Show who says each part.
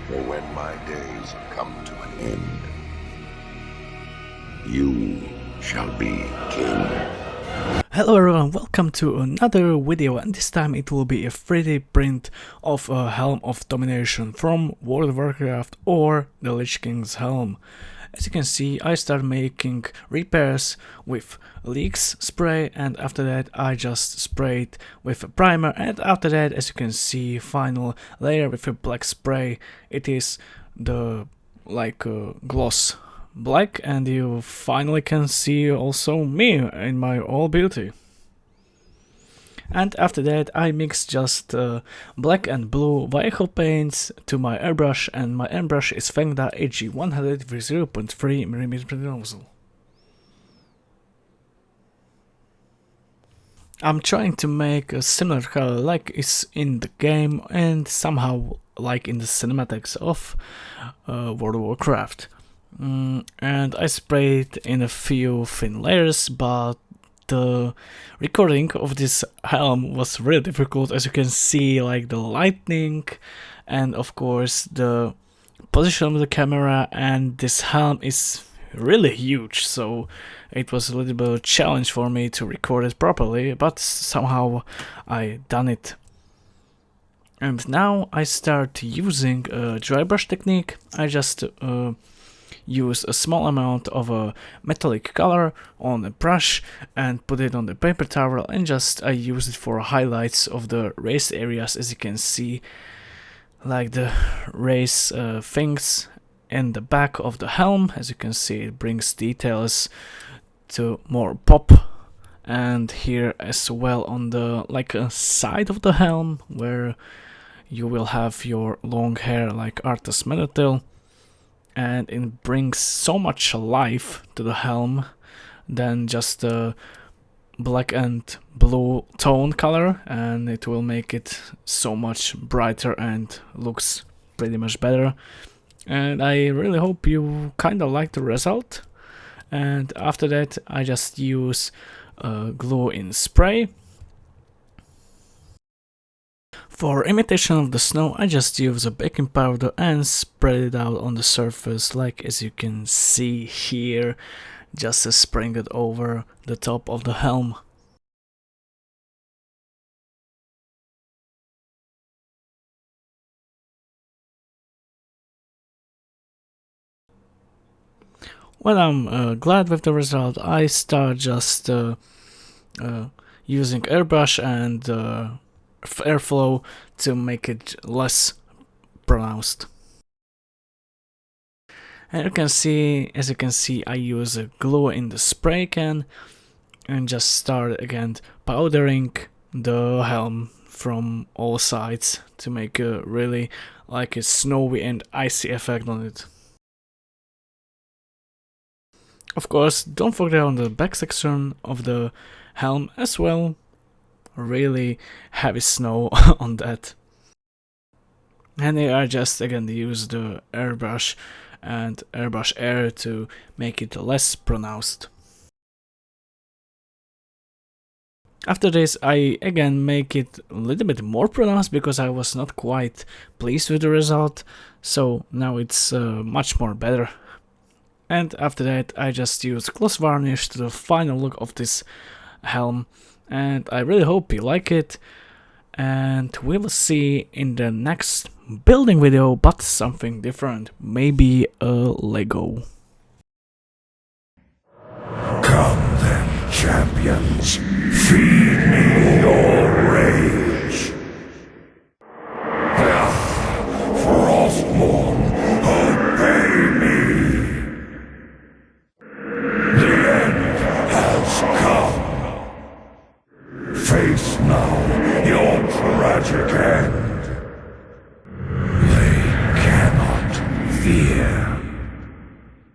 Speaker 1: For when my days come to an end, you shall be king.
Speaker 2: Hello everyone, welcome to another video, and this time it will be a 3D print of a Helm of Domination from World of Warcraft or the Lich King's Helm. As you can see, I start making repairs with leaks spray, and after that I just sprayed with a primer, and after that, as you can see, final layer with a black spray. It is the gloss black, and you finally can see also me in my all beauty. And after that I mix just black and blue vehicle paints to my airbrush, and my airbrush is Fengda AG100 with 0.3mm nozzle. I'm trying to make a similar color like is in the game and somehow like in the cinematics of World of Warcraft. And I sprayed in a few thin layers, but the recording of this helm was really difficult. As you can see, like the lightning and of course the position of the camera, and this helm is really huge, so it was a little bit of a challenge for me to record it properly, but somehow I done it. And now I start using a dry brush technique. I just use a small amount of a metallic color on a brush and put it on the paper towel, and just I use it for highlights of the raised areas. As you can see, like the raised things in the back of the helm. As you can see, it brings details to more pop, and here as well on the side of the helm where you will have your long hair like Arthas Menethil. And it brings so much life to the helm than just a black and blue tone color, and it will make it so much brighter and looks pretty much better. And I really hope you kinda like the result. And after that I just use glue in spray. For imitation of the snow, I just use a baking powder and spread it out on the surface, like as you can see here, just spraying it over the top of the helm. When I'm glad with the result, I start just using airbrush and airflow to make it less pronounced. And as you can see, I use a glue in the spray can and just start again powdering the helm from all sides to make a really like a snowy and icy effect on it. Of course, don't forget on the back section of the helm as well. Really heavy snow on that. And here I just again use the airbrush and airbrush air to make it less pronounced. After this I again make it a little bit more pronounced because I was not quite pleased with the result, so now it's much more better. And after that I just use gloss varnish to the final look of this helm, and I really hope you like it, and we will see in the next building video, but something different, maybe a Lego.
Speaker 3: Come then, champions, feed me your rage. Frostmourne, obey me. The end has come. Face now your tragic end.